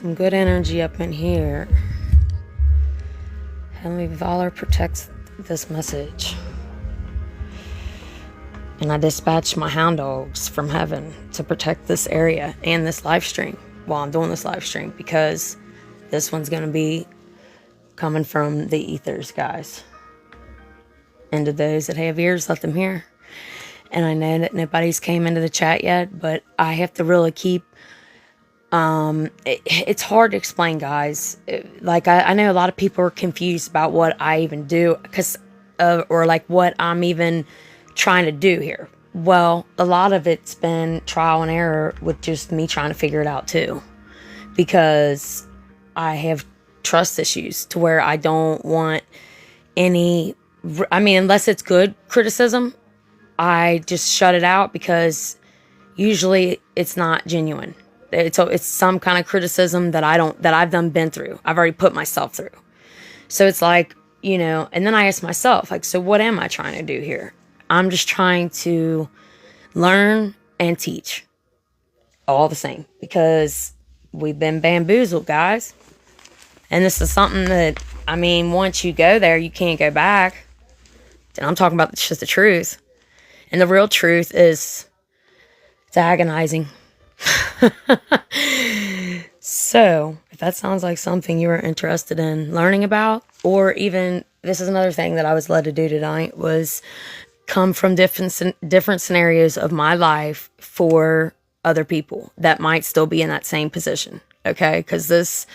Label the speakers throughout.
Speaker 1: some good energy up in here. Heavenly Valor protects this message. And I dispatched my hound dogs from heaven to protect this area and this live stream while I'm doing this live stream, because this one's going to be coming from the ethers, guys. And to those that have ears, let them hear. And I know that nobody's came into the chat yet, but I have to really keep... it's hard to explain, guys. I know a lot of people are confused about what I even do, or like what I'm even trying to do here. Well, a lot of it's been trial and error with just me trying to figure it out too, because I have trust issues to where I don't want any, unless it's good criticism, I just shut it out, because usually it's not genuine. It's some kind of criticism that I've been through. I've already put myself through. So it's like, and then I ask myself, like, so what am I trying to do here? I'm just trying to learn and teach all the same, because we've been bamboozled, guys. And this is something that, once you go there, you can't go back. And I'm talking about just the truth. And the real truth is, it's agonizing. So, if that sounds like something you are interested in learning about, or even, this is another thing that I was led to do tonight, was come from different scenarios of my life for other people that might still be in that same position. Okay? Because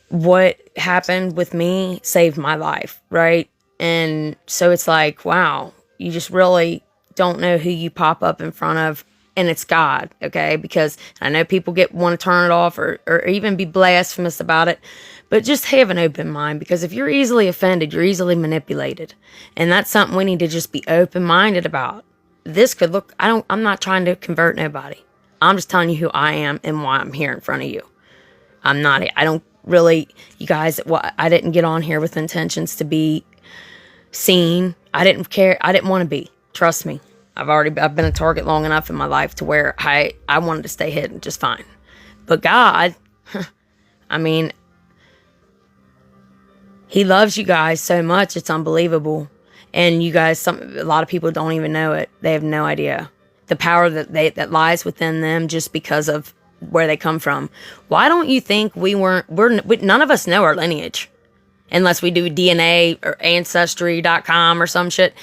Speaker 1: what happened with me saved my life, right? And so it's like, wow, you just really don't know who you pop up in front of, and it's God, okay? Because I know people want to turn it off or even be blasphemous about it, but just have an open mind, because if you're easily offended, you're easily manipulated, and that's something we need to just be open-minded about. This could look, I'm not trying to convert nobody. I'm just telling you who I am and why I'm here in front of you. I don't really, you guys, I didn't get on here with intentions to be seen. I didn't care. I didn't want to be. Trust me. I've been a target long enough in my life to where I wanted to stay hidden just fine. But God, He loves you guys so much, it's unbelievable. And you guys, a lot of people don't even know it. They have no idea the power that lies within them just because of where they come from. Why don't you think none of us know our lineage? Unless we do DNA or Ancestry.com or some shit.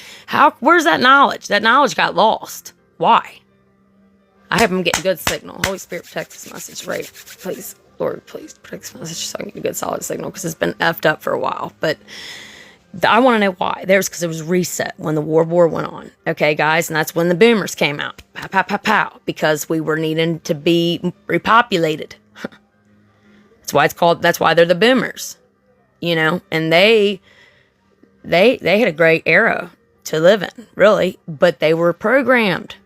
Speaker 1: Where's that knowledge? That knowledge got lost. Why? I have them getting good signal. Holy Spirit, protect this message, right? Please, Lord, please protect this message so I can get a good solid signal, because it's been effed up for a while. But I want to know why. Because it was reset when the World War went on. Okay, guys? And that's when the boomers came out. Pow, pow, pow, pow. Because we were needing to be repopulated. That's why they're the boomers. And they had a great era to live in, really, but they were programmed.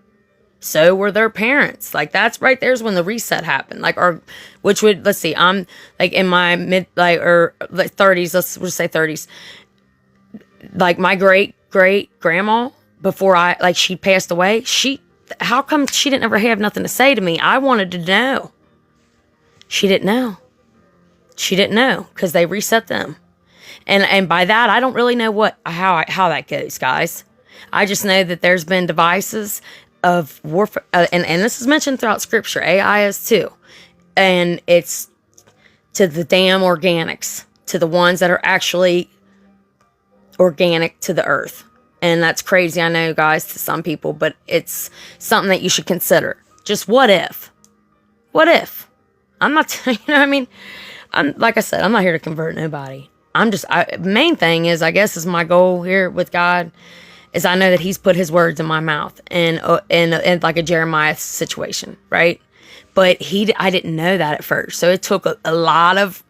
Speaker 1: So were their parents. Like, that's right there's when the reset happened. Let's see, I'm like in my mid, or 30s, let's just say 30s. Like, my great grandma, before she passed away, how come she didn't ever have nothing to say to me? I wanted to know. She didn't know. She didn't know, because they reset them. And by that, I don't really know how that goes, guys. I just know that there's been devices of warfare, and this is mentioned throughout Scripture. AI is too. And it's to the damn organics, to the ones that are actually organic to the earth. And that's crazy, I know, guys, to some people, but it's something that you should consider. Just what if? What if? I'm not, like I said, I'm not here to convert nobody. Main thing is, I guess, is my goal here with God, is I know that He's put His words in my mouth in like a Jeremiah situation, right? But I didn't know that at first. So it took a lot of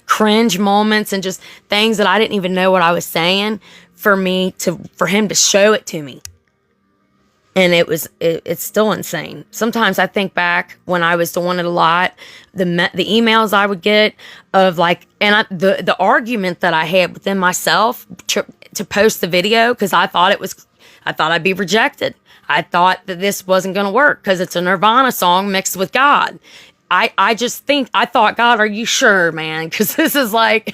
Speaker 1: cringe moments and just things that I didn't even know what I was saying for Him to show it to me. And it's still insane. Sometimes I think back when I was doing it a lot, the emails I would get of the argument that I had within myself to post the video, because I thought I'd be rejected. I thought that this wasn't going to work because it's a Nirvana song mixed with God. I thought, God, are you sure, man? Because this is like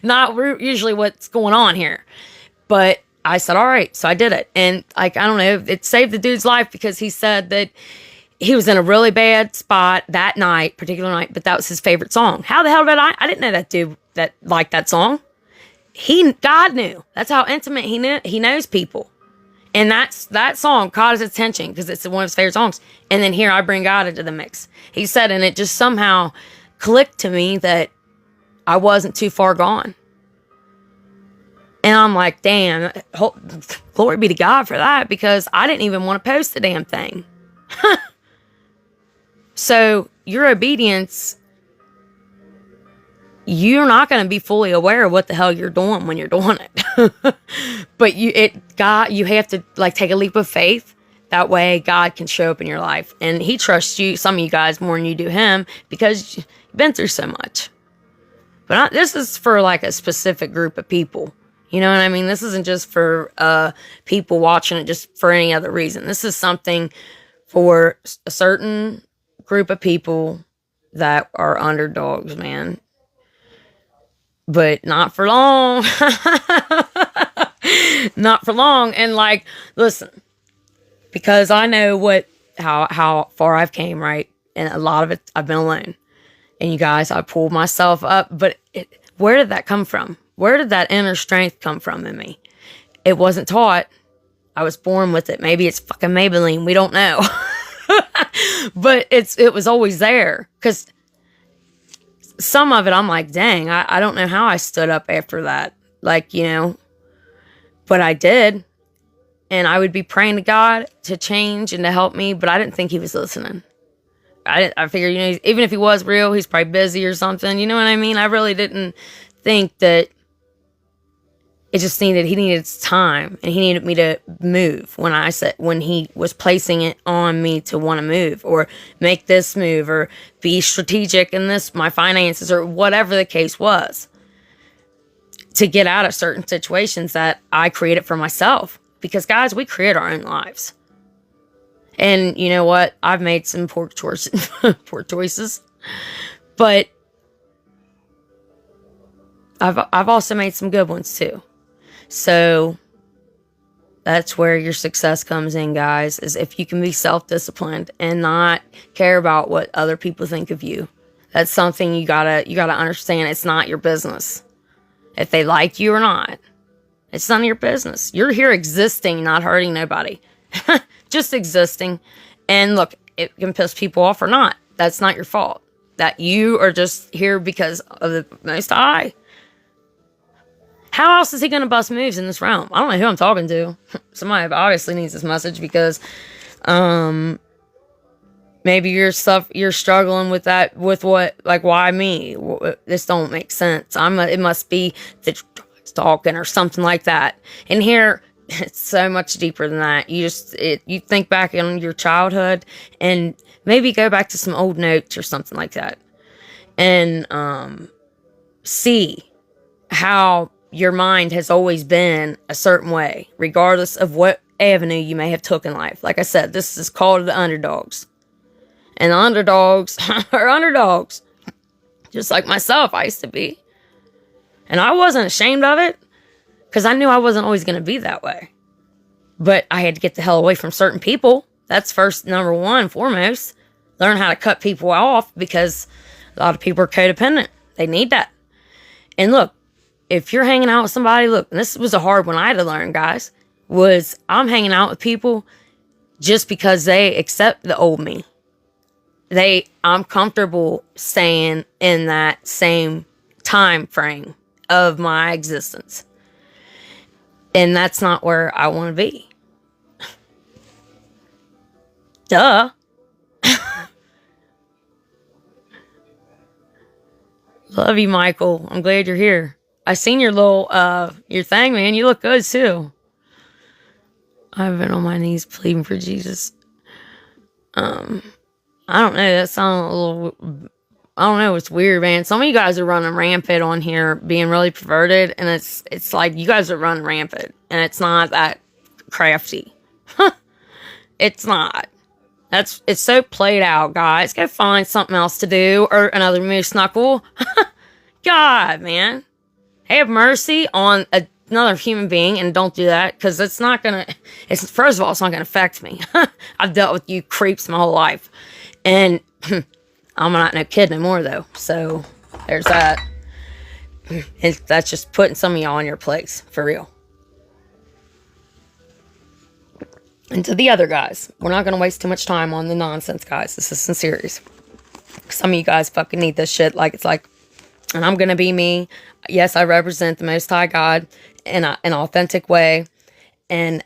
Speaker 1: not usually what's going on here. But I said, all right. So I did it. And like, I don't know, it saved the dude's life because he said that he was in a really bad spot that night, particular night, but that was his favorite song. How the hell did I didn't know that dude that liked that song. God knew. That's how intimate he knew. He knows people. And that song caught his attention because it's one of his favorite songs. And then here I bring God into the mix. He said, and it just somehow clicked to me that I wasn't too far gone. And I'm like, damn, glory be to God for that, because I didn't even want to post the damn thing. So your obedience, you're not going to be fully aware of what the hell you're doing when you're doing it. But you have to like take a leap of faith. That way God can show up in your life. And he trusts you, some of you guys, more than you do him, because you've been through so much. But this is for like a specific group of people. You know what I mean? This isn't just for people watching it just for any other reason. This is something for a certain group of people that are underdogs, man. But not for long. Not for long. And like, listen, because I know how far I've came, right? And a lot of it, I've been alone. And you guys, I pulled myself up. But where did that come from? Where did that inner strength come from in me? It wasn't taught. I was born with it. Maybe it's fucking Maybelline. We don't know. But it was always there. Because some of it, I'm like, dang, I don't know how I stood up after that. Like, you know, but I did. And I would be praying to God to change and to help me, but I didn't think he was listening. I figured, you know, even if he was real, he's probably busy or something. You know what I mean? I really didn't think that he needed time, and he needed me to move when he was placing it on me to want to move or make this move or be strategic in my finances or whatever the case was, to get out of certain situations that I created for myself. Because guys, we create our own lives. And you know what? I've made some poor choices, but I've also made some good ones too. So that's where your success comes in, guys, is if you can be self-disciplined and not care about what other people think of you. That's something you gotta understand. It's not your business. If they like you or not, it's none of your business. You're here existing, not hurting nobody. Just existing. And look, it can piss people off or not. That's not your fault. That you are just here because of the Most High. How else is he going to bust moves in this realm? I don't know who I'm talking to. Somebody obviously needs this message, because maybe you're struggling with that, with what, like, why me? This don't make sense. It must be the drugs talking or something like that. And here, it's so much deeper than that. You think back on your childhood and maybe go back to some old notes or something like that, and see how your mind has always been a certain way, regardless of what avenue you may have took in life. Like I said, this is called the underdogs. And the underdogs are underdogs. Just like myself, I used to be. And I wasn't ashamed of it, because I knew I wasn't always going to be that way. But I had to get the hell away from certain people. That's number one, foremost. Learn how to cut people off, because a lot of people are codependent. They need that. And look, if you're hanging out with somebody, look, and this was a hard one I had to learn, guys, was I'm hanging out with people just because they accept the old me. I'm comfortable staying in that same time frame of my existence. And that's not where I want to be. Duh. Love you, Michael. I'm glad you're here. I seen your little, your thing, man. You look good, too. I've been on my knees pleading for Jesus. I don't know. That sounds a little, I don't know. It's weird, man. Some of you guys are running rampant on here, being really perverted. And it's like, you guys are running rampant. And it's not that crafty. It's not. It's so played out, guys. Go find something else to do or another moose knuckle. God, man. Have mercy on another human being and don't do that because it's not going to, first of all, it's not going to affect me. I've dealt with you creeps my whole life. And I'm not no kid no more, though. So there's that. That's just putting some of y'all in your place, for real. And to the other guys, we're not going to waste too much time on the nonsense, guys. This is serious. Some of you guys fucking need this shit like it's like, and I'm going to be me. Yes, I represent the Most High God in an authentic way. And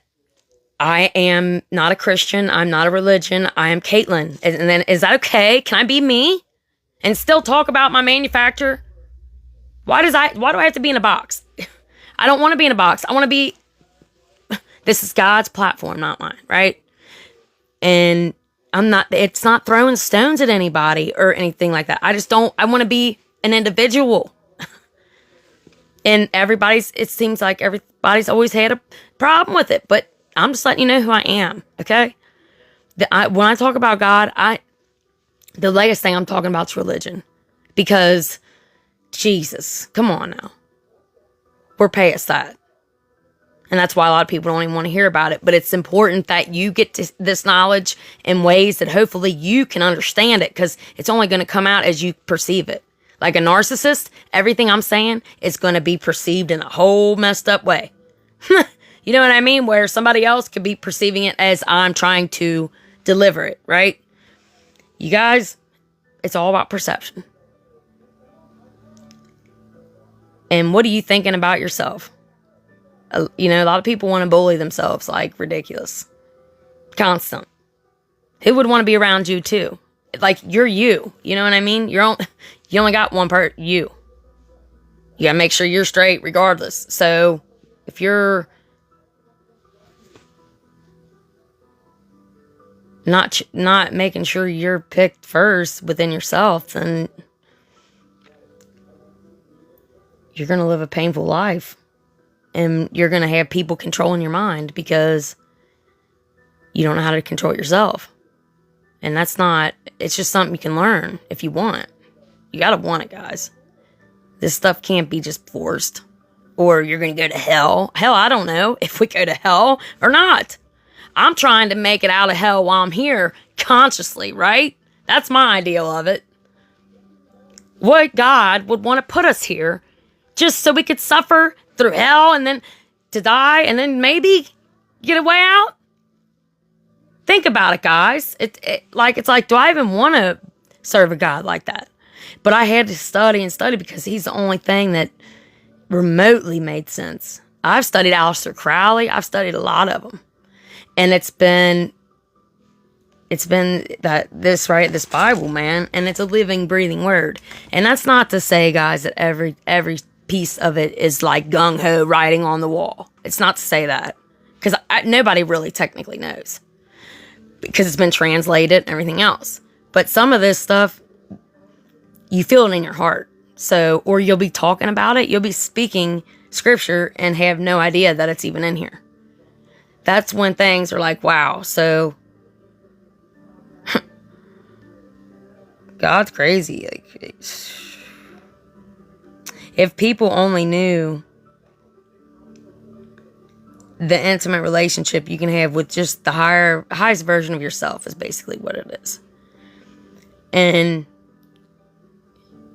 Speaker 1: I am not a Christian. I'm not a religion. I am Caitlin. And then, is that okay? Can I be me? And still talk about my manufacturer? Why do I have to be in a box? I don't want to be in a box. I want to be... This is God's platform, not mine, right? And it's not throwing stones at anybody or anything like that. I want to be an individual. And it seems like everybody's always had a problem with it, but I'm just letting you know who I am, okay? When I talk about God, the latest thing I'm talking about is religion. Because, Jesus, come on now. We're past that. And that's why a lot of people don't even want to hear about it. But it's important that you get this knowledge in ways that hopefully you can understand it. Because it's only going to come out as you perceive it. Like a narcissist, everything I'm saying is going to be perceived in a whole messed up way. You know what I mean? Where somebody else could be perceiving it as I'm trying to deliver it, right? You guys, it's all about perception. And what are you thinking about yourself? You know, a lot of people want to bully themselves like ridiculous. Constant. Who would want to be around you too? Like, you're you. You know what I mean? You only got one part, you. You gotta make sure you're straight regardless. So, if you're not making sure you're picked first within yourself, then you're gonna live a painful life. And you're going to have people controlling your mind because you don't know how to control yourself. And it's just something you can learn if you want. You got to want it, guys. This stuff can't be just forced. Or you're going to go to hell. Hell, I don't know if we go to hell or not. I'm trying to make it out of hell while I'm here consciously, right? That's my ideal of it. What God would want to put us here just so we could suffer through hell and then to die and then maybe get a way out? Think about it, guys. It's like, do I even want to serve a God like that? But I had to study and study because he's the only thing that remotely made sense. I've studied Aleister Crowley. I've studied a lot of them. And it's been this Bible, man, and it's a living, breathing word. And that's not to say, guys, that every piece of it is like gung-ho writing on the wall. It's not to say that. Because nobody really technically knows. Because it's been translated and everything else. But some of this stuff, you feel it in your heart. So, or you'll be talking about it, you'll be speaking scripture and have no idea that it's even in here. That's when things are like, wow, so God's crazy. Like, if people only knew the intimate relationship you can have with just the highest version of yourself is basically what it is. And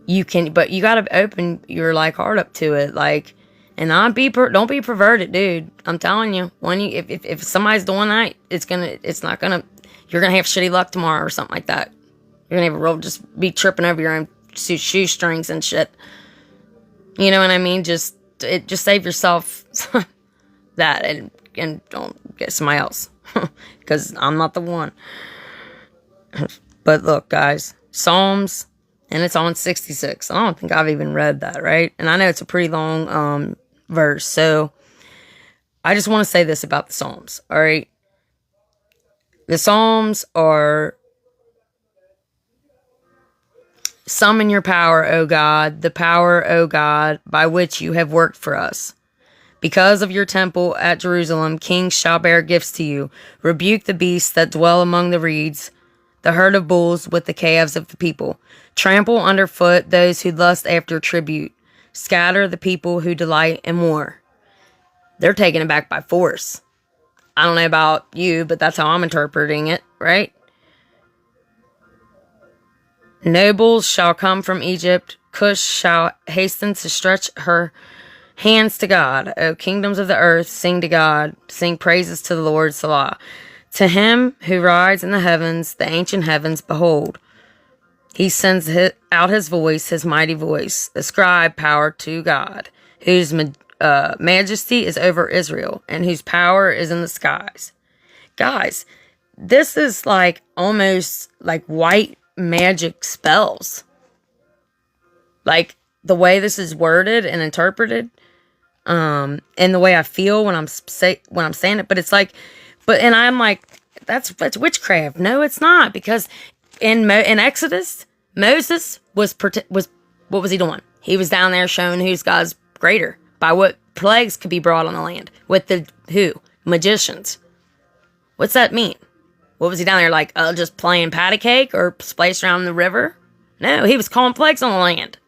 Speaker 1: but you gotta open your heart up to it, and don't be perverted, dude. I'm telling you, if somebody's doing that, you're gonna have shitty luck tomorrow or something like that. You're gonna just be tripping over your own shoestrings and shit. You know what I mean? Just save yourself that and don't get somebody else. Because I'm not the one. But look, guys. Psalms, and it's on 66. I don't think I've even read that, right? And I know it's a pretty long verse. So, I just want to say this about the Psalms, all right? The Psalms are... Summon your power, O God, the power, O God, by which you have worked for us. Because of your temple at Jerusalem, kings shall bear gifts to you. Rebuke the beasts that dwell among the reeds, the herd of bulls with the calves of the people. Trample underfoot those who lust after tribute. Scatter the people who delight in war. They're taking it back by force. I don't know about you, but that's how I'm interpreting it, right? Nobles shall come from Egypt. Cush shall hasten to stretch her hands to God. O kingdoms of the earth, sing to God. Sing praises to the Lord, Salah. To him who rides in the heavens, the ancient heavens, behold. He sends out his voice, his mighty voice. Ascribe power to God, whose majesty is over Israel, and whose power is in the skies. Guys, this is like almost like white magic spells. Like the way this is worded and interpreted, and the way I feel when I'm saying it. But it's like, and I'm like, that's witchcraft. No, it's not, because in Exodus, Moses was what was he doing? He was down there showing who's God's greater by what plagues could be brought on the land with the magicians. What's that mean? What was he down there like? Just playing patty cake or splashed around the river? No, he was calling plagues on the land,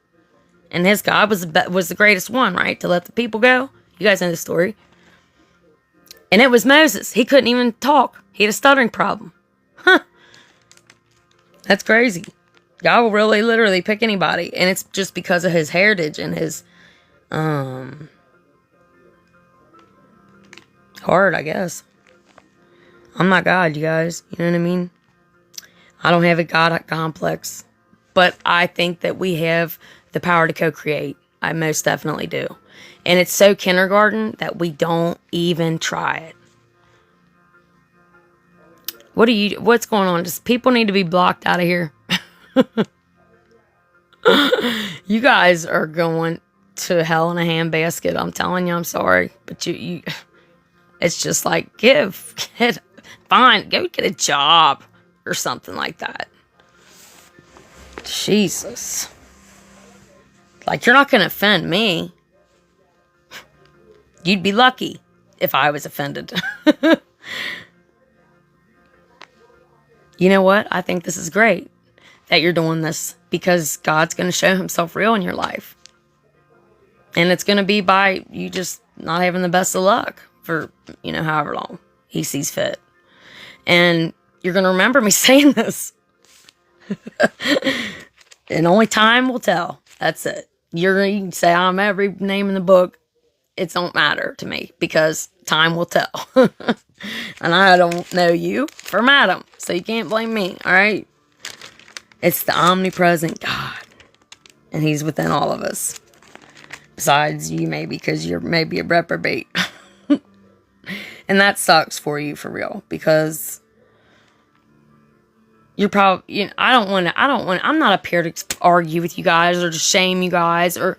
Speaker 1: and his God was the greatest one, right? To let the people go. You guys know the story. And it was Moses. He couldn't even talk. He had a stuttering problem. Huh. That's crazy. God will really literally pick anybody. And it's just because of his heritage and his heart, I guess. I'm not God, you guys. You know what I mean? I don't have a God complex. But I think that we have the power to co-create. I most definitely do. And it's so kindergarten that we don't even try it. What's going on? Just people need to be blocked out of here. You guys are going to hell in a handbasket. I'm telling you, I'm sorry. But you it's just like, fine, go get a job or something like that. Jesus. Like, you're not going to offend me. You'd be lucky if I was offended. You know what? I think this is great that you're doing this, because God's going to show himself real in your life. And it's going to be by you just not having the best of luck for, however long he sees fit. And you're going to remember me saying this. And only time will tell. That's it. You can say I'm every name in the book. It don't matter to me, because time will tell. And I don't know you from Adam, so you can't blame me, all right? It's the omnipresent God, and he's within all of us. Besides you, maybe, because you're maybe a reprobate. And that sucks for you, for real, because you're probably, I'm not up here to argue with you guys or to shame you guys, or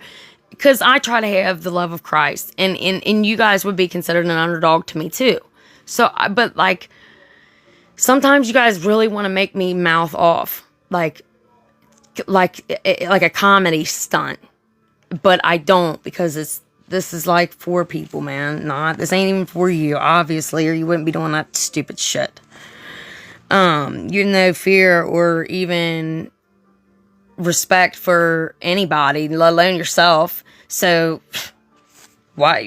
Speaker 1: because I try to have the love of Christ, and you guys would be considered an underdog to me too. So, but like, sometimes you guys really want to make me mouth off, like a comedy stunt, but I don't, because this is like for people, man. This ain't even for you, obviously, or you wouldn't be doing that stupid shit. No fear or even respect for anybody, let alone yourself. So, why,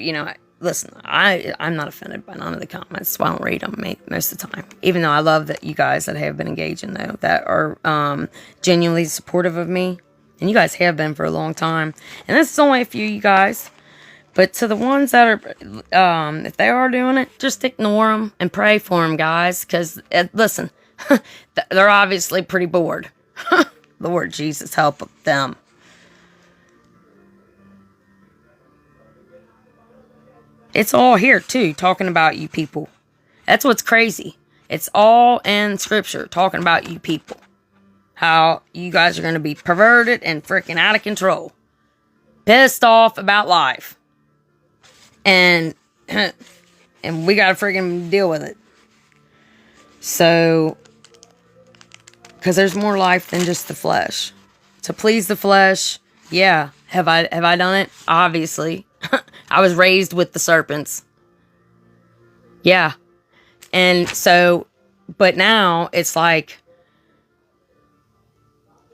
Speaker 1: listen, I'm not offended by none of the comments, so I don't read them most of the time. Even though I love that you guys that have been engaging, though, that are genuinely supportive of me. And you guys have been for a long time. And this is only a few, you guys. But to the ones that are, if they are doing it, just ignore them and pray for them, guys. Because, listen, they're obviously pretty bored. Lord Jesus, help them. It's all here, too, talking about you people. That's what's crazy. It's all in Scripture, talking about you people. How you guys are going to be perverted and freaking out of control. Pissed off about life. And we got to freaking deal with it. So, because there's more life than just the flesh. To please the flesh, yeah. Have I done it? Obviously. I was raised with the serpents. Yeah. And so, but now it's like,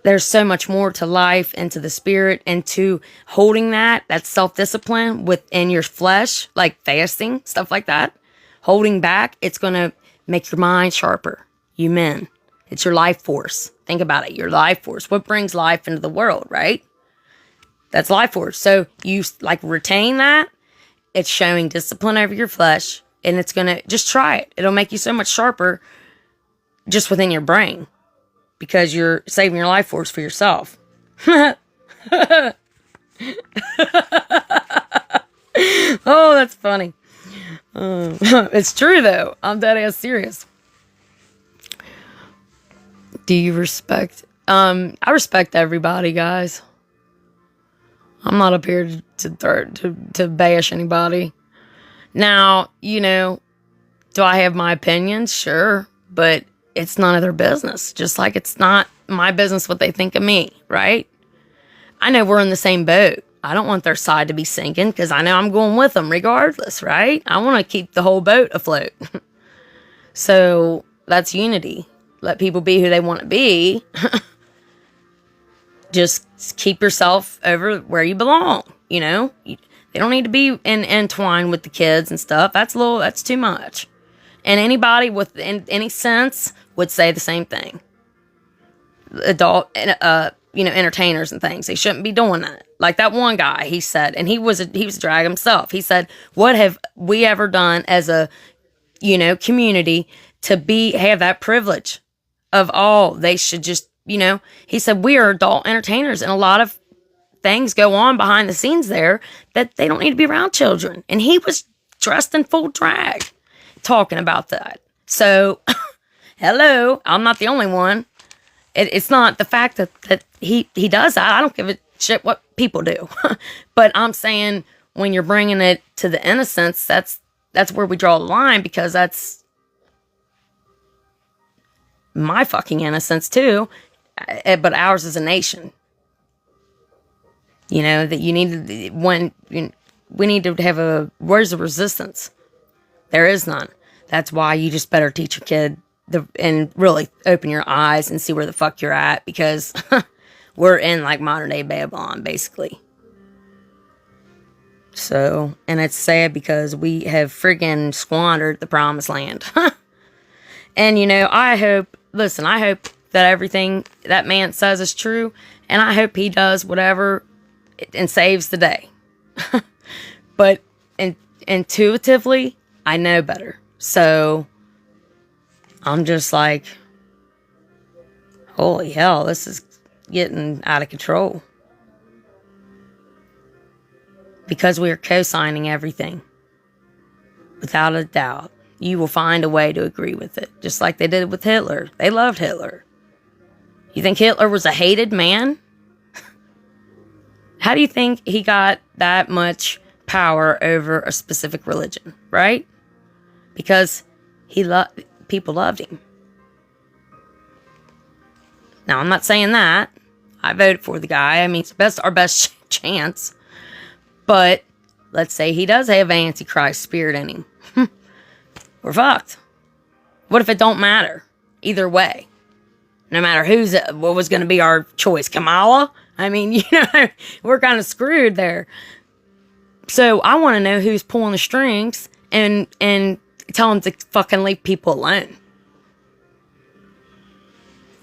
Speaker 1: there's so much more to life and to the spirit and to holding that self-discipline within your flesh, like fasting, stuff like that. Holding back, it's going to make your mind sharper. You men. It's your life force. Think about it. Your life force. What brings life into the world, right? That's life force. So you like retain that. It's showing discipline over your flesh. And it's going to, just try it. It'll make you so much sharper just within your brain. Because you're saving your life force for yourself. Oh, that's funny. It's true, though. I'm dead ass serious. Do you respect... I respect everybody, guys. I'm not up here to bash anybody. Now, you know, do I have my opinions? Sure. But it's none of their business. Just like it's not my business what they think of me, right? I know we're in the same boat. I don't want their side to be sinking because I know I'm going with them regardless, right? I want to keep the whole boat afloat. So that's unity. Let people be who they want to be. Just keep yourself over where you belong, you know? They don't need to be entwined with the kids and stuff. That's too much. And anybody with any sense would say the same thing. Adult, entertainers and things. They shouldn't be doing that. Like that one guy, he said, and he was a drag himself. He said, "What have we ever done as a, community to have that privilege of all? They should just, He said we are adult entertainers, and a lot of things go on behind the scenes there that they don't need to be around children. And he was dressed in full drag, talking about that. So, hello, I'm not the only one. It's not the fact that he does that. I don't give a shit what people do. But I'm saying when you're bringing it to the innocence, that's where we draw the line, because that's my fucking innocence too. But ours as a nation. That you need to, we need to have where's the resistance? There is none. That's why you just better teach your kid and really open your eyes and see where the fuck you're at, because we're in like modern day Babylon, basically. So, and it's sad because we have friggin' squandered the promised land. And I hope that everything that man says is true, and I hope he does whatever and saves the day. But intuitively, I know better. So I'm just like, holy hell, this is getting out of control. Because we are co-signing everything. Without a doubt. You will find a way to agree with it. Just like they did with Hitler. They loved Hitler. You think Hitler was a hated man? How do you think he got that much power over a specific religion, right? Because people loved him. Now, I'm not saying that. I voted for the guy. I mean, it's our best chance. But let's say he does have Antichrist spirit in him. We're fucked. What if it don't matter? Either way. No matter what was going to be our choice. Kamala? I mean, we're kind of screwed there. So I want to know who's pulling the strings and tell them to fucking leave people alone.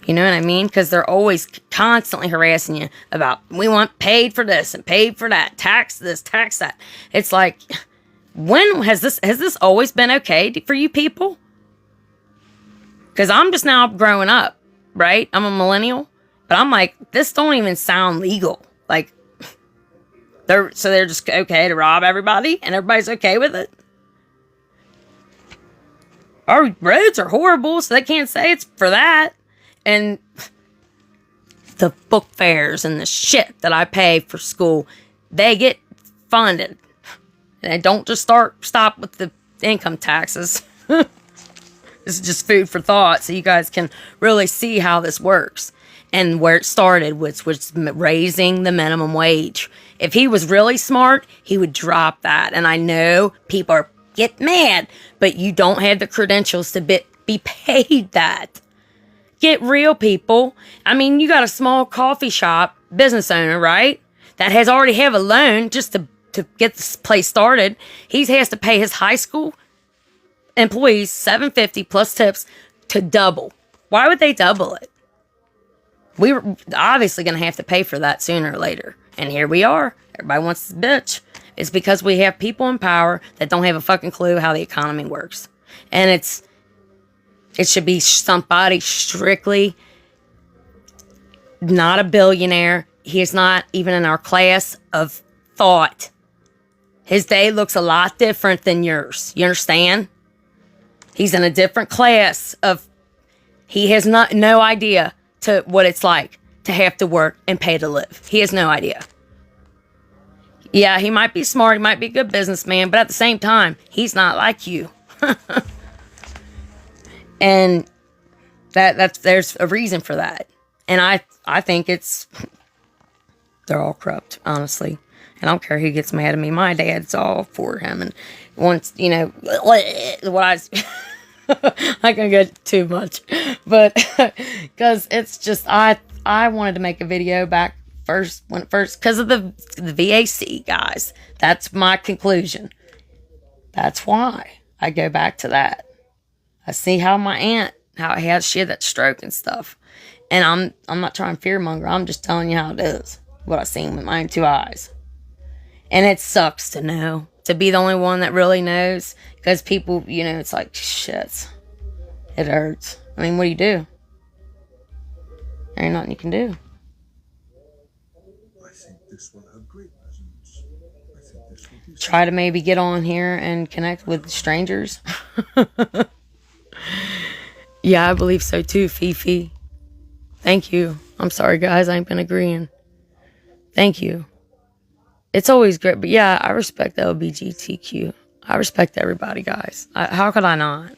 Speaker 1: You know what I mean? Because they're always constantly harassing you about, we want paid for this and paid for that, tax this, tax that. It's like, when has this always been okay for you people? Because I'm just now growing up, right? I'm a millennial, but I'm like, this don't even sound legal. Like, they're just okay to rob everybody, and everybody's okay with it. Our roads are horrible, so they can't say it's for that. And the book fairs and the shit that I pay for school, they get funded. And they don't just stop with the income taxes. This is just food for thought so you guys can really see how this works. And where it started, which was raising the minimum wage. If he was really smart, he would drop that. And I know people get mad, but you don't have the credentials to be paid that. Get real, people. I mean, you got a small coffee shop business owner, right? That has already have a loan just to get this place started. He has to pay his high school employees $750 plus tips to double. Why would they double it? We were obviously going to have to pay for that sooner or later. And here we are. Everybody wants this bitch. It's because we have people in power that don't have a fucking clue how the economy works. And it should be somebody strictly not a billionaire. He is not even in our class of thought. His day looks a lot different than yours. You understand? He's in a different class of... He has no idea to what it's like to have to work and pay to live. He has no idea. Yeah, he might be smart, he might be a good businessman, but at the same time, he's not like you. And there's a reason for that. And I think they're all corrupt, honestly. And I don't care who gets mad at me. My dad's all for him. And once, what I can get too much, but because it's just I wanted to make a video back because of the VAC guys. That's my conclusion. That's why I go back to that. I see how my aunt she had that stroke and stuff, and I'm not trying to fearmonger. I'm just telling you how it is. What I've seen with my own 2 eyes, and it sucks to be the only one that really knows, because people, it's like, shit, it hurts. I mean, what do? There ain't nothing you can do.
Speaker 2: I think this will have great resonance. I think this will be...
Speaker 1: Try to maybe get on here and connect with strangers. Yeah, I believe so too, Fifi. Thank you. I'm sorry, guys, I ain't been agreeing. Thank you. It's always great, but yeah, I respect the LGBTQ. I respect everybody, guys. How could I not?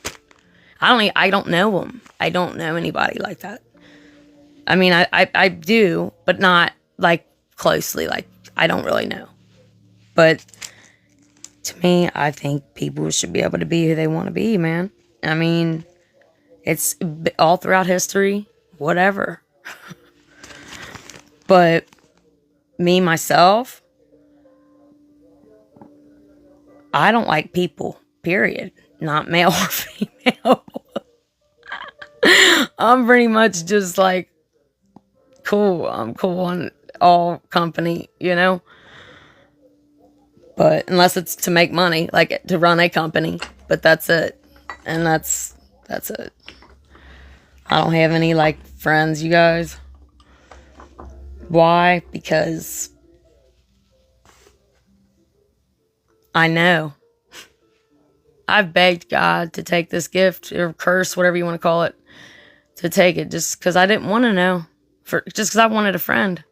Speaker 1: I don't know them. I don't know anybody like that. I mean, I do, but not like closely. Like, I don't really know. But to me, I think people should be able to be who they want to be, man. I mean, it's all throughout history, whatever. But me, myself, I don't like people, period. Not male or female. I'm pretty much just like, cool. I'm cool on all company, But unless it's to make money, like to run a company. But that's it. And that's it. I don't have any, friends, you guys. Why? Because I know. I've begged God to take this gift, or curse, whatever you want to call it, to take it, just because I didn't want to know. Just because I wanted a friend.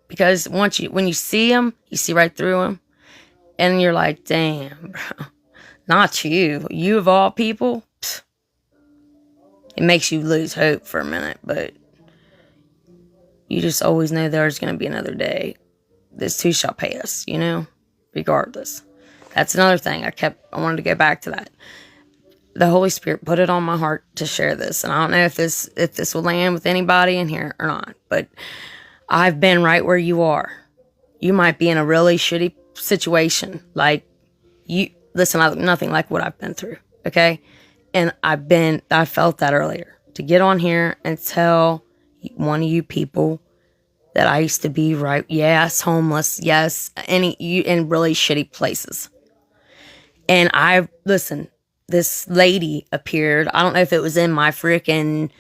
Speaker 1: Because when you see him, you see right through him. And you're like, damn, bro. Not you. You of all people. Pfft. It makes you lose hope for a minute, but you just always know there's going to be another day. This too shall pass, regardless. That's another thing. I wanted to go back to that. The Holy Spirit put it on my heart to share this. And I don't know if this will land with anybody in here or not. But I've been right where you are. You might be in a really shitty situation. Nothing like what I've been through. Okay? And I felt that earlier. To get on here and tell one of you people that I used to be homeless. Yes. In really shitty places. And this lady appeared. I don't know if it was in my freaking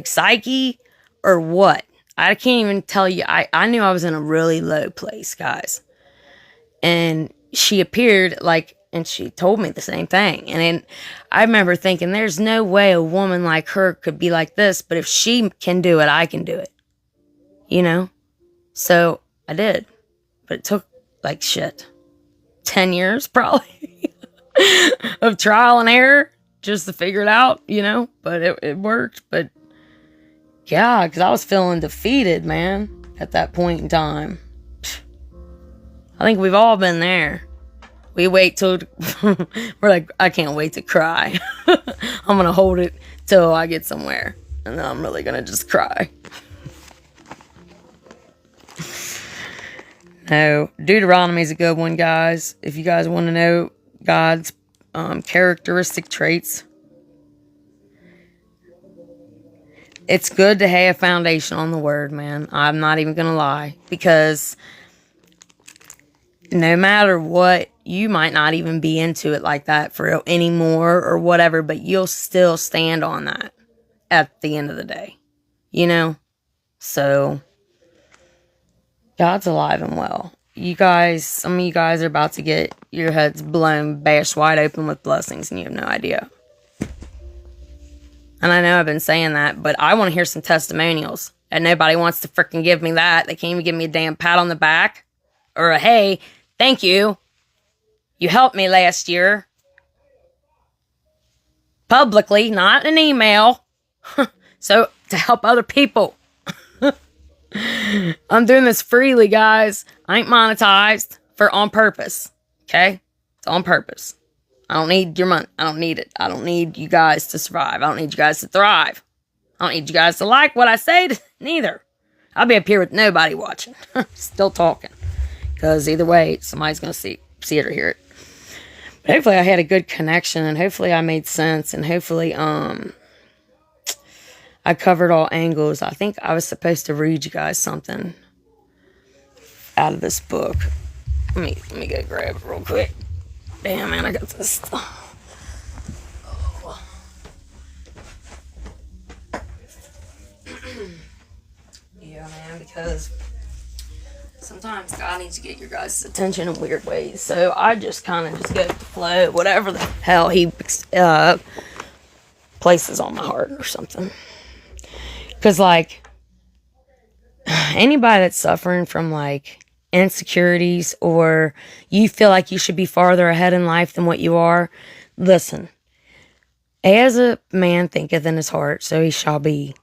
Speaker 1: psyche or what. I can't even tell you. I knew I was in a really low place, guys. And she appeared and she told me the same thing. And then I remember thinking, there's no way a woman like her could be like this, but if she can do it, I can do it. So I did. But it took 10 years probably of trial and error just to figure it out, you know, but it worked. But yeah, because I was feeling defeated, man, at that point in time. I think we've all been there. We wait till we're like, I can't wait to cry. I'm gonna hold it till I get somewhere, and then I'm really gonna just cry. No, Deuteronomy is a good one, guys. If you guys want to know God's characteristic traits, it's good to have a foundation on the word, man. I'm not even gonna lie, because no matter what, you might not even be into it like that for real anymore or whatever, but you'll still stand on that at the end of the day, you know? So, God's alive and well. You guys, some of you guys are about to get your heads blown, bashed wide open with blessings, and you have no idea. And I know I've been saying that, but I want to hear some testimonials. And nobody wants to freaking give me that. They can't even give me a damn pat on the back. Or a, hey, thank you. You helped me last year. Publicly, not an email. So, to help other people. I'm doing this freely, guys. I ain't monetized on purpose. Okay? It's on purpose. I don't need your money. I don't need it. I don't need you guys to survive. I don't need you guys to thrive. I don't need you guys to like what I say, neither. I'll be up here with nobody watching. Still talking. Because either way, somebody's going to see it or hear it. But hopefully I had a good connection, and hopefully I made sense, and hopefully I covered all angles. I think I was supposed to read you guys something out of this book. Let me go grab it real quick. Damn, man, I got this stuff. Oh. Yeah, man, because sometimes God needs to get your guys' attention in weird ways. So I just kind of just go with the flow, whatever the hell he places on my heart or something. Because, like, anybody that's suffering from, like, insecurities, or you feel like you should be farther ahead in life than what you are, listen. As a man thinketh in his heart, so he shall be.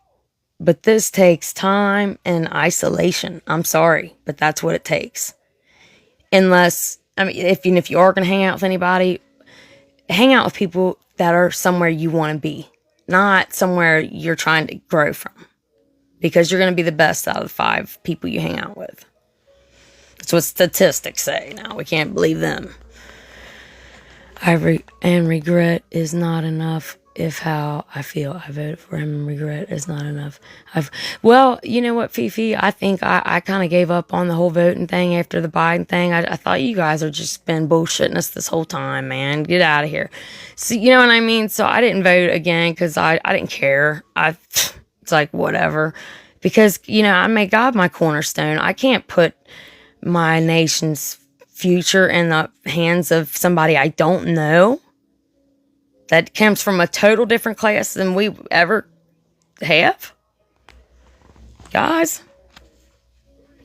Speaker 1: But this takes time and isolation. I'm sorry, but that's what it takes. Unless, I mean, if you are going to hang out with anybody, hang out with people that are somewhere you want to be, not somewhere you're trying to grow from. Because you're going to be the best out of the 5 people you hang out with. That's what statistics say. Now, we can't believe them. And regret is not enough if how I feel. I voted for him, and regret is not enough. Well, you know what, Fifi? I think I kind of gave up on the whole voting thing after the Biden thing. I thought you guys are just been bullshitting us this whole time, man. Get out of here. So, you know what I mean? So I didn't vote again because I didn't care. It's like, whatever. Because, you know, I made God my cornerstone. I can't put my nation's future in the hands of somebody I don't know. That comes from a total different class than we ever have. Guys,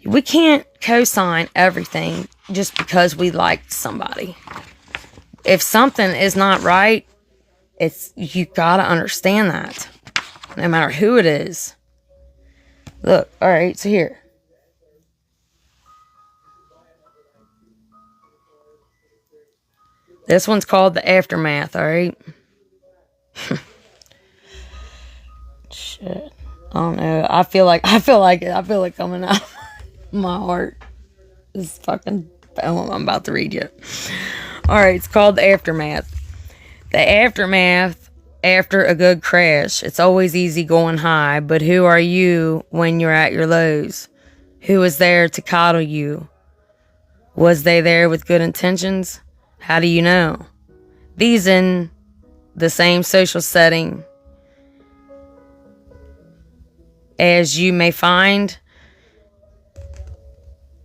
Speaker 1: we can't co-sign everything just because we liked somebody. If something is not right, you gotta understand that. No matter who it is. Look, alright, so here. This one's called The Aftermath, alright? Shit. I don't know. I feel like coming out of my heart. This fucking poem I'm about to read you. Alright, it's called The Aftermath. The aftermath after a good crash. It's always easy going high, but who are you when you're at your lows? Who was there to coddle you? Was they there with good intentions? How do you know? These in the same social setting as you may find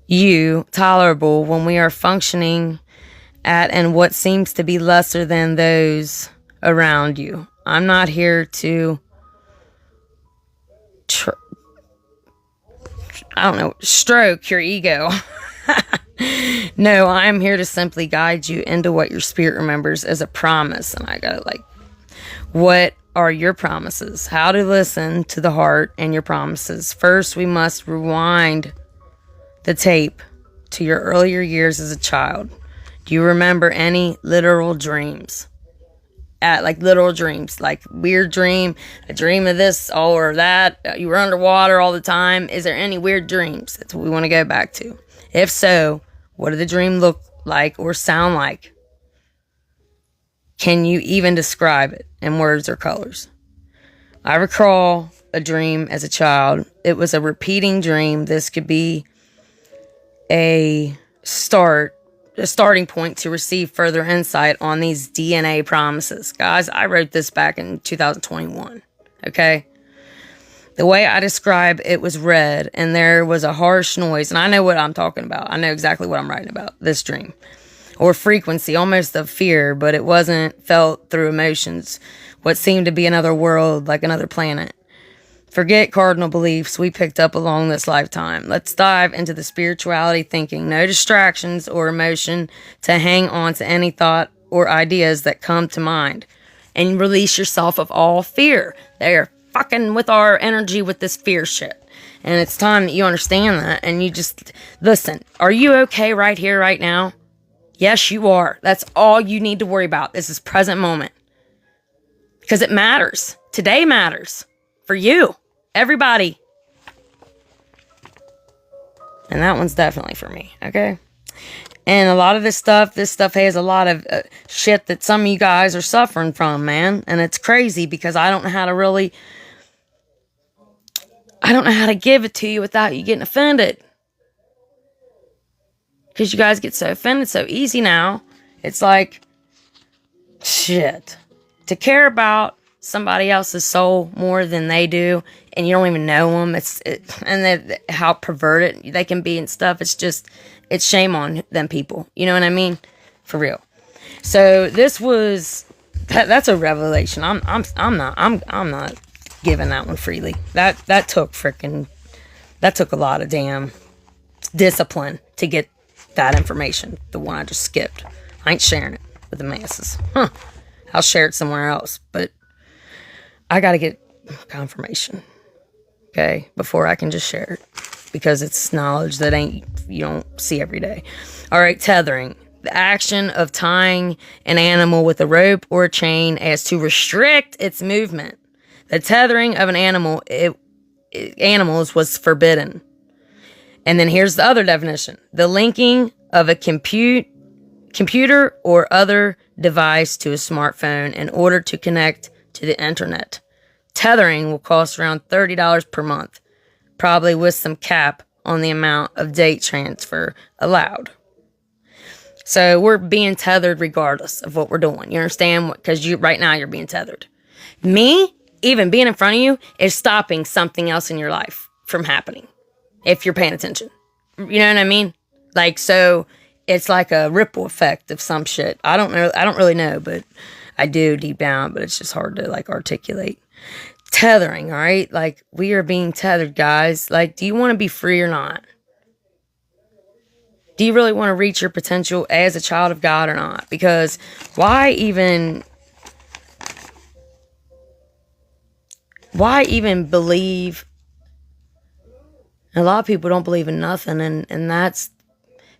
Speaker 1: you tolerable when we are functioning at and what seems to be lesser than those around you. I'm not here to stroke your ego. No, I'm here to simply guide you into what your spirit remembers as a promise. And I gotta What are your promises? How to listen to the heart and your promises. First, we must rewind the tape to your earlier years as a child. Do you remember any literal dreams? Like literal dreams, like weird dream, a dream of this or that, you were underwater all the time. Is there any weird dreams? That's what we want to go back to. If so, what did the dream look like or sound like? Can you even describe it in words or colors? I recall a dream as a child. It was a repeating dream. This could be a starting point to receive further insight on these DNA promises. Guys, I wrote this back in 2021, okay? The way I describe it was red, and there was a harsh noise, and I know what I'm talking about. I know exactly what I'm writing about, this dream. Or frequency, almost of fear, but it wasn't felt through emotions. What seemed to be another world, like another planet. Forget cardinal beliefs we picked up along this lifetime. Let's dive into the spirituality thinking. No distractions or emotion to hang on to any thought or ideas that come to mind. And release yourself of all fear. They're fucking with our energy with this fear shit. And it's time that you understand that. And you just, listen, are you okay right here, right now? Yes, you are. That's all you need to worry about. This is present moment. Because it matters. Today matters. For you. Everybody. And that one's definitely for me, okay? And a lot of this stuff has a lot of shit that some of you guys are suffering from, man. And it's crazy because I don't know how to give it to you without you getting offended. Because you guys get so offended so easy now. It's like, shit. To care about somebody else's soul more than they do, and you don't even know them. How perverted they can be and stuff. It's shame on them people. You know what I mean? For real. So this was that's a revelation. I'm not giving that one freely. That took a lot of damn discipline to get that information. The one I just skipped. I ain't sharing it with the masses. I'll share it somewhere else, but I gotta get confirmation, okay, before I can just share it, because it's knowledge that you don't see every day. All right, tethering. The action of tying an animal with a rope or a chain as to restrict its movement. The tethering of an animals was forbidden. And then here's the other definition. The linking of a computer or other device to a smartphone in order to connect to the internet. Tethering will cost around $30 per month, probably with some cap on the amount of data transfer allowed. So we're being tethered regardless of what we're doing. You understand? Because right now you're being tethered. Me, even being in front of you, is stopping something else in your life from happening. If you're paying attention. You know what I mean? Like, so it's like a ripple effect of some shit. I don't really know, but I do deep down, but it's just hard to like articulate. Tethering, all right? Like, we are being tethered, guys. Like, do you want to be free or not? Do you really want to reach your potential as a child of God or not? Because why even believe? A lot of people don't believe in nothing, and that's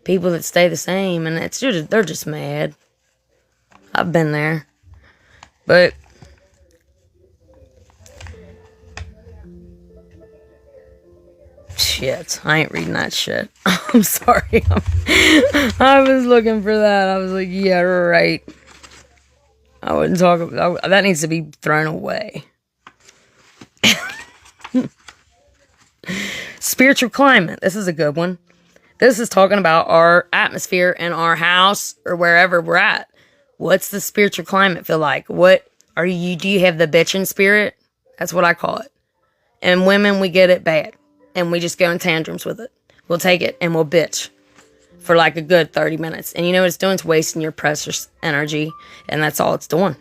Speaker 1: people that stay the same, and they're just mad. I've been there. But shit, I ain't reading that shit. I'm sorry. I was looking for that. I was like, yeah, right. I wouldn't talk about that. Needs to be thrown away. Spiritual climate. This is a good one. This is talking about our atmosphere in our house or wherever we're at. What's the spiritual climate feel like? What are you? Do you have the bitching spirit? That's what I call it. And women, we get it bad. And we just go in tantrums with it. We'll take it and we'll bitch for like a good 30 minutes. And you know what it's doing? It's wasting your precious energy. And that's all it's doing.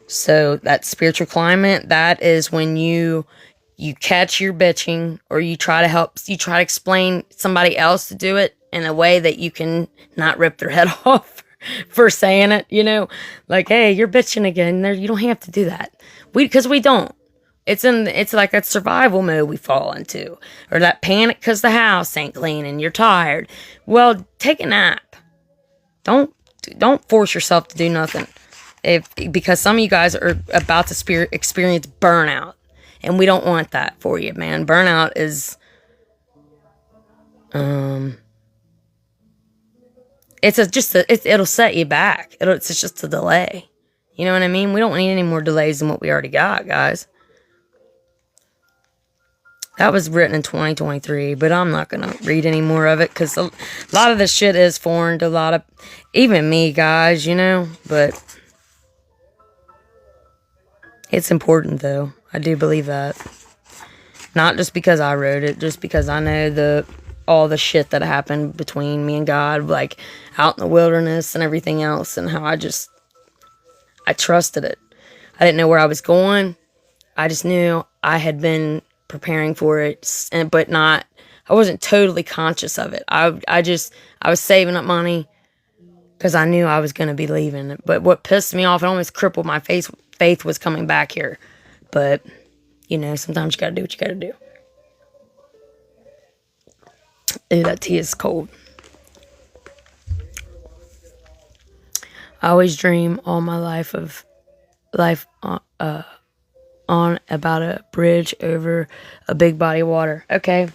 Speaker 1: So that spiritual climate, that is when you catch your bitching, or you try to explain somebody else to do it in a way that you can not rip their head off for saying it, you know, like, hey, you're bitching again. There, you don't have to do that. Because we don't. It's like that survival mode we fall into, or that panic because the house ain't clean and you're tired. Well, take a nap. Don't force yourself to do nothing. Because some of you guys are about to experience burnout, and we don't want that for you, man. Burnout is, it'll set you back. It's just a delay. You know what I mean? We don't need any more delays than what we already got, guys. That was written in 2023, but I'm not going to read any more of it because a lot of this shit is foreign to a lot of, even me, guys, you know, but it's important, though. I do believe that. Not just because I wrote it, just because I know all the shit that happened between me and God, like out in the wilderness and everything else, and how I trusted it. I didn't know where I was going. I just knew I had been preparing for it, but I wasn't totally conscious of it. I was saving up money because I knew I was going to be leaving. But what pissed me off, it almost crippled my faith was coming back here. But, you know, sometimes you got to do what you got to do. Ooh, that tea is cold. I always dream all my life on about a bridge over a big body of water. Okay.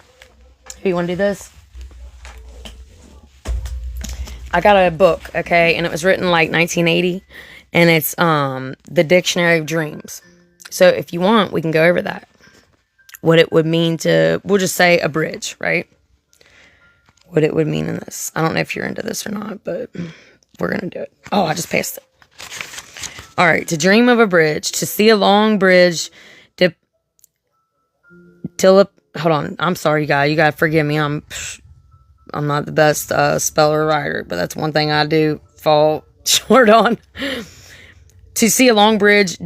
Speaker 1: You want to do this? I got a book, okay, and it was written like 1980, and it's the Dictionary of Dreams. So if you want, we can go over that. What it would mean we'll just say a bridge, right? What it would mean in this. I don't know if you're into this or not, but we're going to do it. Oh, I just passed it. All right, to dream of a bridge, to see a long bridge, hold on, I'm sorry, guys, you gotta forgive me, I'm not the best speller or writer, but that's one thing I do fall short on. To see a long bridge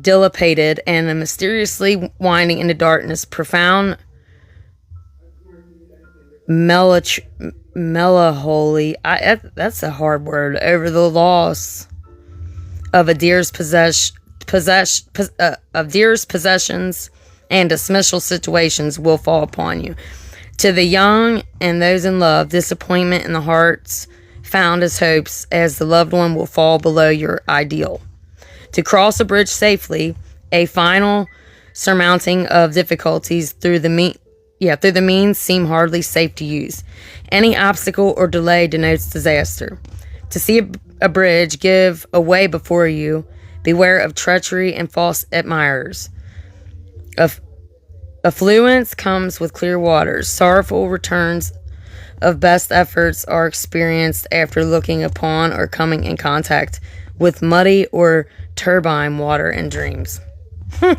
Speaker 1: dilapidated and mysteriously winding into darkness, profound melancholy, that's a hard word, over the loss of a dear's possessions and dismissal situations will fall upon you. To the young and those in love, disappointment in the hearts found as hopes as the loved one will fall below your ideal. To cross a bridge safely, a final surmounting of difficulties through the means seem hardly safe to use. Any obstacle or delay denotes disaster. To see a bridge give away before you, beware of treachery and false admirers. Affluence comes with clear waters. Sorrowful returns of best efforts are experienced after looking upon or coming in contact with muddy or turbine water in dreams. I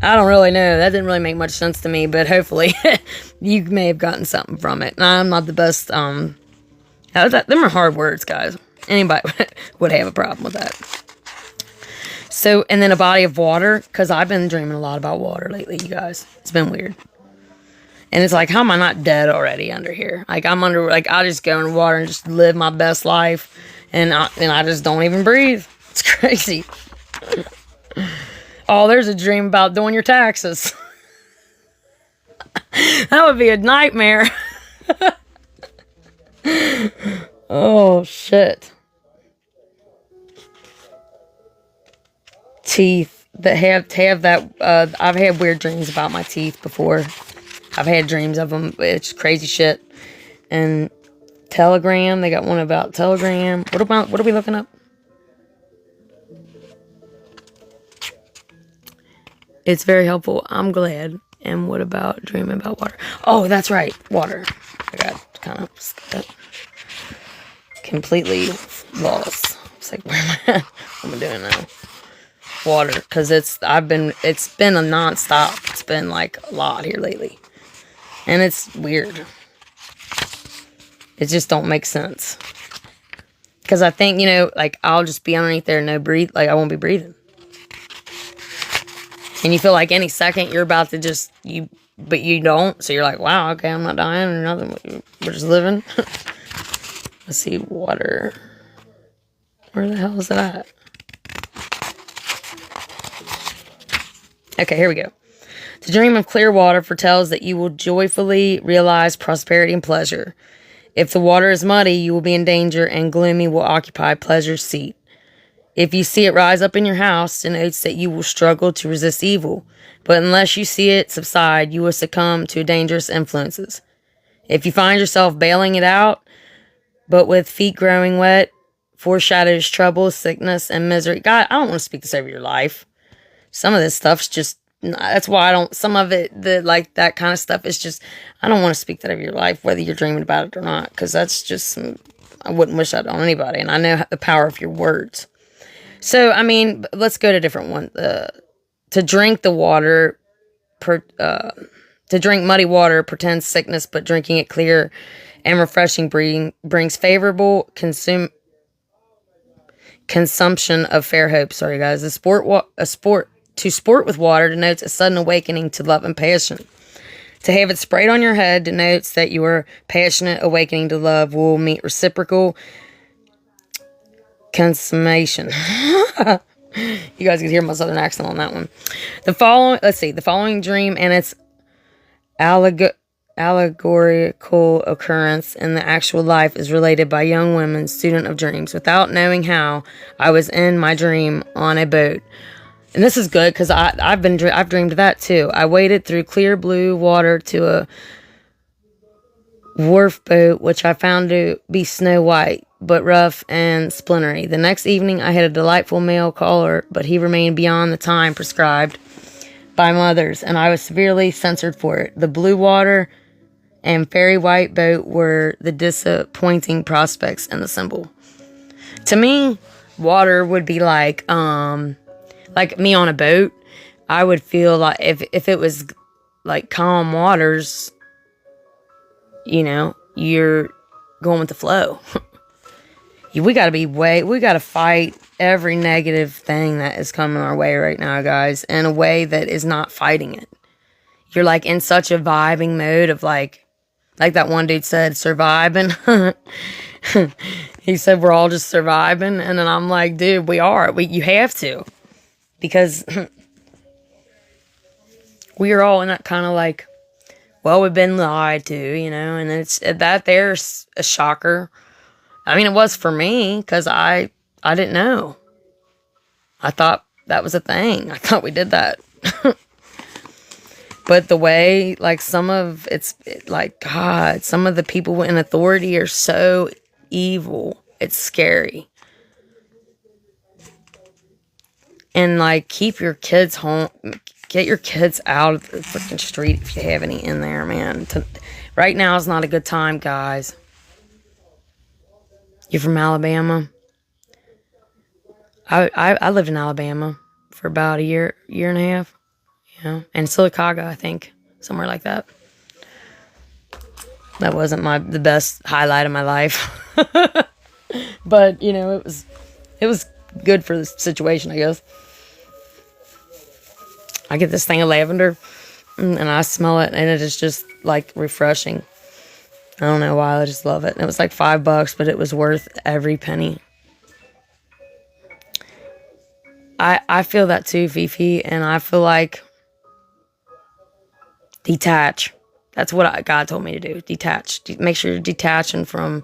Speaker 1: don't really know. That didn't really make much sense to me, but hopefully you may have gotten something from it. I'm not the best. Them are hard words, guys. Anybody would have a problem with that. So, and then a body of water, because I've been dreaming a lot about water lately, you guys. It's been weird. And it's like, how am I not dead already under here? Like, I just go in water and just live my best life, and I just don't even breathe. It's crazy. Oh, there's a dream about doing your taxes. That would be a nightmare. Oh, shit. Teeth that have that. I've had weird dreams about my teeth before. I've had dreams of them. It's crazy shit. And Telegram, they got one about Telegram. What are we looking up? It's very helpful. I'm glad. And what about dreaming about water? Oh, that's right. Water. I got kind of completely lost. It's like, where am I at? What am I doing now? Water. Because it's been a non-stop. It's been like a lot here lately. And it's weird. It just don't make sense. Because I think, like, I'll just be underneath there and I won't be breathing. And you feel like any second you're about to but you don't. So you're like, wow, okay, I'm not dying or nothing. We're just living. Let's see, water. Where the hell is it at? Okay, here we go. To dream of clear water foretells that you will joyfully realize prosperity and pleasure. If the water is muddy, you will be in danger, and gloomy will occupy pleasure's seat. If you see it rise up in your house, denotes that you will struggle to resist evil. But unless you see it subside, you will succumb to dangerous influences. If you find yourself bailing it out, but with feet growing wet, foreshadows trouble, sickness, and misery. God, I don't want to speak this over your life. Some of this stuff's just, that's why I don't, some of it, that kind of stuff is just, I don't want to speak that over your life, whether you're dreaming about it or not, because that's just, I wouldn't wish that on anybody, and I know the power of your words. So, I mean, let's go to a different one. To drink the water, to drink muddy water pretends sickness, but drinking it clear and refreshing brings favorable consumption of fair hope. Sorry, guys. To sport with water denotes a sudden awakening to love and passion. To have it sprayed on your head denotes that your passionate awakening to love will meet reciprocal consummation. You guys can hear my southern accent on that one. The following dream and its allegorical occurrence in the actual life is related by a young woman, student of dreams. Without knowing how, I was in my dream on a boat. And this is good because I've dreamed of that too. I waded through clear blue water to a wharf boat, which I found to be snow white, but rough and splintery. The next evening, I had a delightful male caller, but he remained beyond the time prescribed by mothers, and I was severely censored for it. The blue water and fairy white boat were the disappointing prospects in the symbol. To me, water would be like me on a boat. I would feel like if it was like calm waters, you're going with the flow. We got to fight every negative thing that is coming our way right now, guys, in a way that is not fighting it. You're like in such a vibing mode of like that one dude said, surviving. He said, we're all just surviving. And then I'm like, dude, we are. You have to. Because we are all in that kind of like, well, we've been lied to, and it's that there's a shocker. I mean, it was for me because I didn't know. I thought that was a thing. I thought we did that. But the way, like, some of the people in authority are so evil. It's scary. And, like, keep your kids home. Get your kids out of the freaking street if you have any in there, man. Right now is not a good time, guys. You're from Alabama? I lived in Alabama for about a year and a half. And Sylacauga, I think. Somewhere like that. That wasn't the best highlight of my life. But, it was good for the situation, I guess. I get this thing of lavender, and I smell it, and it is just, like, refreshing. I don't know why, I just love it. And it was like $5, but it was worth every penny. I feel that too, Fifi, and I feel like detach. That's what God told me to do. Detach. Make sure you're detaching from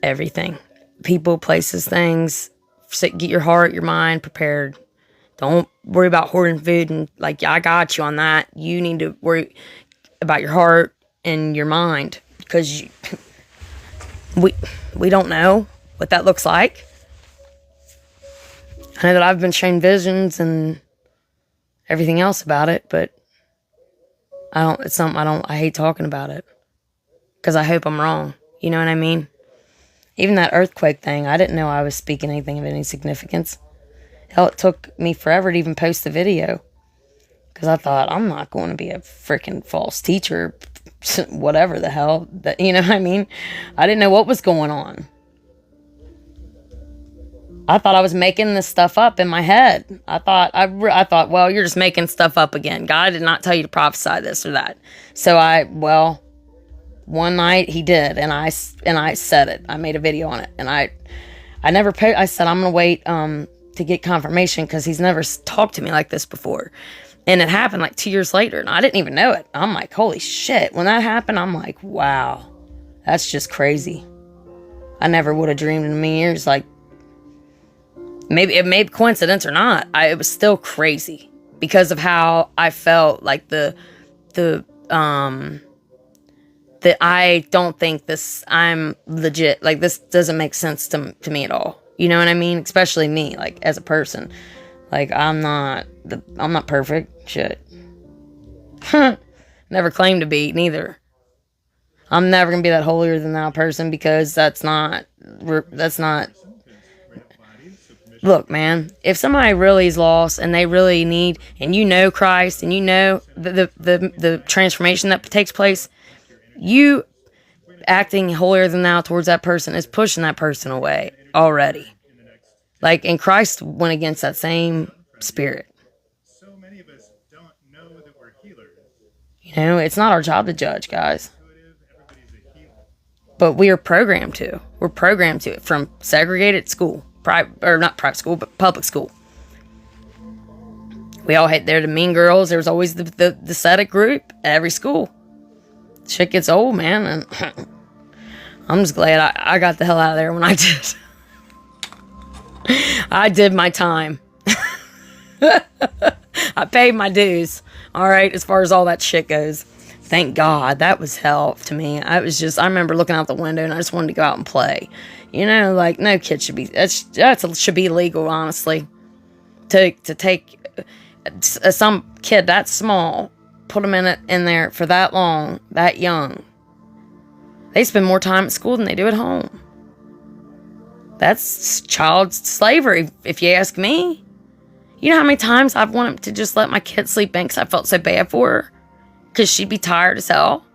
Speaker 1: everything. People, places, things. Get your heart, your mind prepared. Don't worry about hoarding food and I got you on that. You need to worry about your heart and your mind because we don't know what that looks like. I know that I've been shown visions and everything else about it, but I hate talking about it because I hope I'm wrong. You know what I mean? Even that earthquake thing, I didn't know I was speaking anything of any significance. Hell, it took me forever to even post the video because I thought, I'm not going to be a freaking false teacher, whatever the hell, you know what I mean? I didn't know what was going on. I thought I was making this stuff up in my head. I thought, well, you're just making stuff up again. God did not tell you to prophesy this or that. So one night he did, and I said it. I made a video on it, and I said I'm gonna wait to get confirmation because he's never talked to me like this before. And it happened like 2 years later, and I didn't even know it. I'm like, holy shit. When that happened, I'm like, wow, that's just crazy. I never would have dreamed in a million years. Like, maybe it may be coincidence or not. It was still crazy because of how I felt. Like that I don't think I'm legit. Like, this doesn't make sense to me at all. You know what I mean? Especially me, like, as a person. Like, I'm not perfect. Shit. Never claimed to be, neither. I'm never gonna be that holier than thou person because that's not. Look, man, if somebody really is lost and they really need, and you know Christ, and you know the transformation that takes place, you acting holier than thou towards that person is pushing that person away already. Like, and Christ went against that same spirit.
Speaker 2: So many of us don't know that we're healers.
Speaker 1: You know, it's not our job to judge, guys. But we are programmed to. We're programmed to it from segregated school. Not private school, but public school. We all hate there the mean girls. There was always the ascetic group at every school. Shit gets old, man. And I'm just glad I got the hell out of there when I did. I did my time. I paid my dues. All right, as far as all that shit goes. Thank God. That was hell to me. I remember looking out the window and I just wanted to go out and play. You know, like, no kid should be, should be illegal, honestly. To take some kid that small, put them in there for that long, that young. They spend more time at school than they do at home. That's child slavery, if you ask me. You know how many times I've wanted to just let my kid sleep in because I felt so bad for her? Because she'd be tired as hell.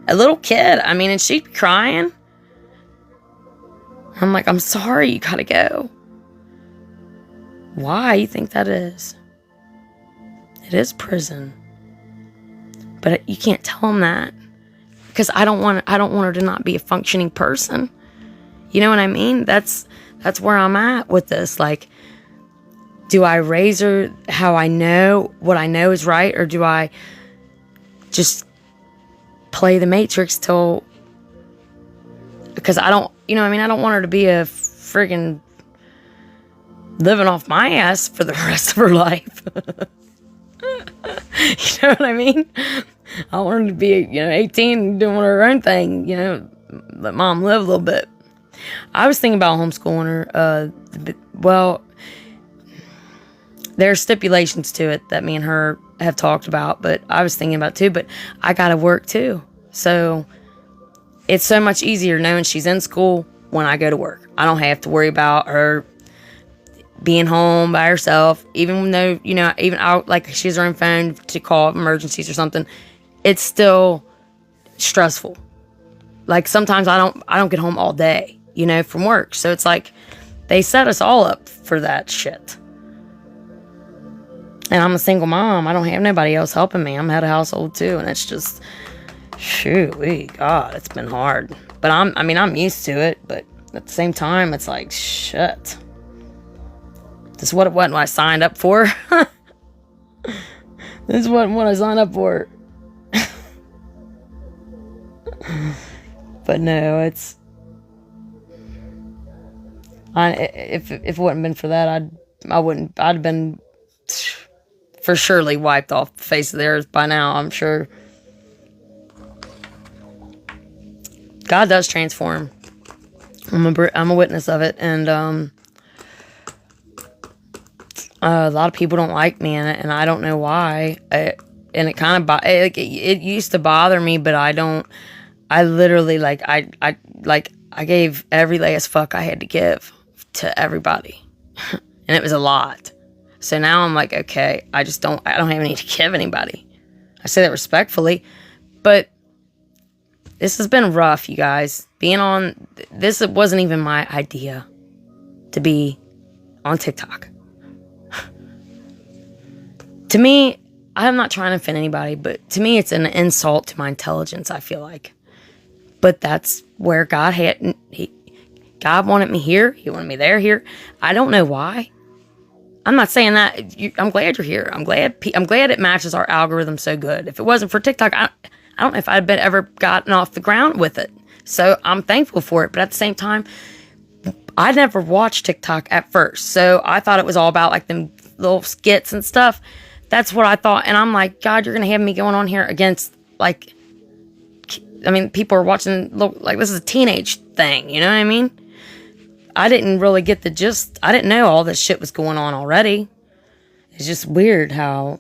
Speaker 1: A little kid, I mean, and she'd be crying. I'm like, I'm sorry, you gotta go. Why you think that is? It is prison. But you can't tell them that. Because I don't want her to not be a functioning person. You know what I mean? That's where I'm at with this. Like, do I raise her how I know what I know is right, or do I just play the Matrix till? Because I don't, you know what I mean? I don't want her to be a friggin' living off my ass for the rest of her life. You know what I mean? I want her to be, 18 doing her own thing, let mom live a little bit. I was thinking about homeschooling her. Well, there are stipulations to it that me and her have talked about, but I was thinking about too, but I gotta work too. So it's so much easier knowing she's in school when I go to work. I don't have to worry about her being home by herself, even though, even out, like, she has her own phone to call emergencies or something. It's still stressful. Like, sometimes I don't get home all day, from work. So it's like they set us all up for that shit. And I'm a single mom. I don't have nobody else helping me. I'm head of household too, and it's just, God, it's been hard. But I'm used to it. But at the same time, it's like, shit. This is what I signed up for. This is what I signed up for. But no, it's. If it wouldn't been for that, I'd have been for surely wiped off the face of the earth by now, I'm sure. God does transform. I'm a witness of it, and a lot of people don't like me in it, and I don't know why. And it kind of it used to bother me, but I don't. I literally I gave every last fuck I had to give to everybody, and it was a lot. So now I'm like, okay, I don't have any to give anybody. I say that respectfully, but this has been rough, you guys. Being on this, it wasn't even my idea to be on TikTok. To me, I'm not trying to offend anybody, but to me, it's an insult to my intelligence, I feel like. But that's where God God wanted me here. He wanted me there, here. I don't know why. I'm not saying that. I'm glad you're here. I'm glad it matches our algorithm so good. If it wasn't for TikTok, I don't know if I'd ever gotten off the ground with it. So I'm thankful for it. But at the same time, I never watched TikTok at first. So I thought it was all about like them little skits and stuff. That's what I thought. And I'm like, God, you're going to have me going on here against like, I mean, people are watching, look, like this is a teenage thing. You know what I mean? I didn't really get the gist. I didn't know all this shit was going on already. It's just weird how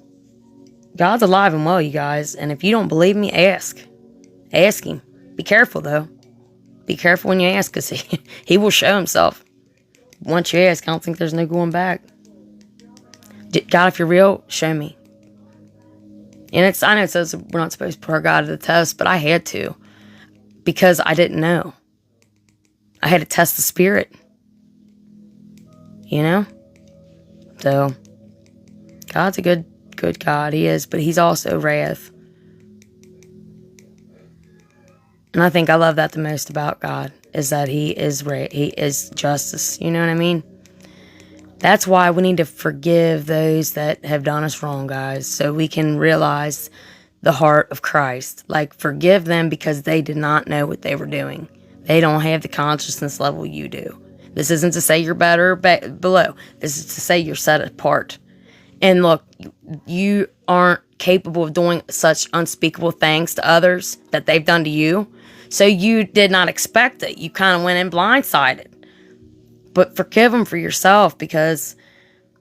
Speaker 1: God's alive and well, you guys. And if you don't believe me, ask. Ask him. Be careful, though. Be careful when you ask, because he will show himself. Once you ask, I don't think there's no going back. God, if you're real, show me. And I know it says we're not supposed to put our God to the test, but I had to. Because I didn't know. I had to test the spirit. You know? So, God's a good God. He is, but he's also wrath. And I think I love that the most about God, is that he is justice. You know what I mean? That's why we need to forgive those that have done us wrong, guys, so we can realize the heart of Christ. Like, forgive them because they did not know what they were doing. They don't have the consciousness level you do. This isn't to say you're better or below. This is to say you're set apart. And look, you aren't capable of doing such unspeakable things to others that they've done to you. So you did not expect it. You kind of went in blindsided. But forgive them for yourself, because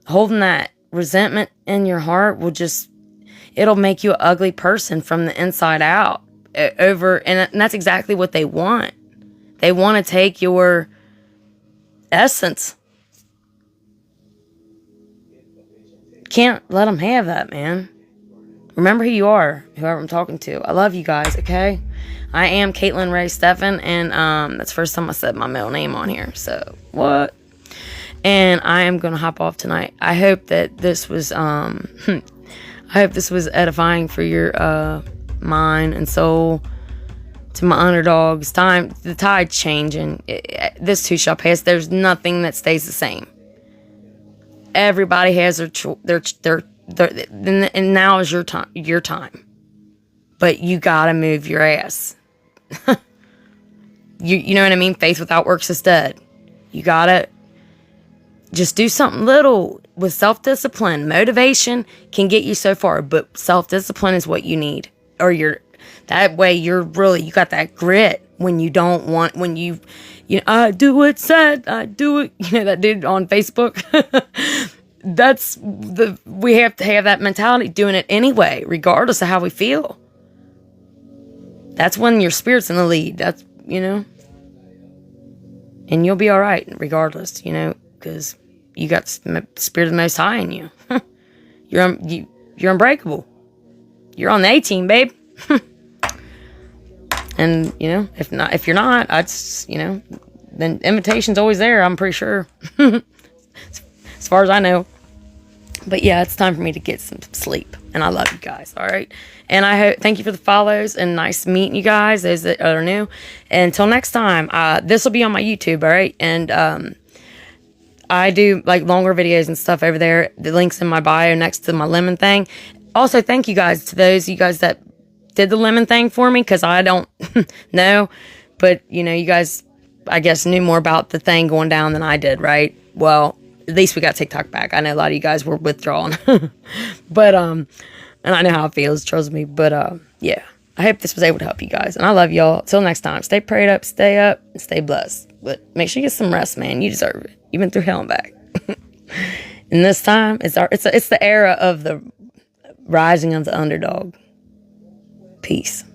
Speaker 1: holding that resentment in your heart it'll make you an ugly person from the inside out. And that's exactly what they want. They want to take your essence. Can't let them have that, man. Remember who you are, whoever I'm talking to. I love you guys, okay? I am Caitlin Ray Steffen, and that's the first time I said my middle name on here, so what? And I am going to hop off tonight. I hope that this was, edifying for your mind and soul. To my underdogs, the tide's changing. This too shall pass. There's nothing that stays the same. Everybody has their and now is your time. But you gotta move your ass. You know what I mean? Faith without works is dead. You gotta just do something little with self-discipline. Motivation can get you so far, but self-discipline is what you need. That way you got that grit when you don't want, I do it said, I do it. You know that dude on Facebook? We have to have that mentality, doing it anyway, regardless of how we feel. That's when your spirit's in the lead. That's, and you'll be all right regardless, because you got the spirit of the Most High in you. You're unbreakable. You're on the A-team, babe. And, if you're not, then invitation's always there, I'm pretty sure. As far as I know. But yeah, it's time for me to get some sleep. And I love you guys, all right? And thank you for the follows, and nice meeting you guys, those that are new. And until next time, this will be on my YouTube, all right? And I do like longer videos and stuff over there. The link's in my bio next to my lemon thing. Also, thank you guys to those of you guys that did the lemon thing for me, because I don't know. But, you guys, I guess, knew more about the thing going down than I did, right? Well, at least we got TikTok back. I know a lot of you guys were withdrawn. But, and I know how it feels, trust me. But, yeah, I hope this was able to help you guys. And I love y'all. Till next time, stay prayed up, and stay blessed. But make sure you get some rest, man. You deserve it. You've been through hell and back. And this time, it's the era of the rising of the underdog. Peace.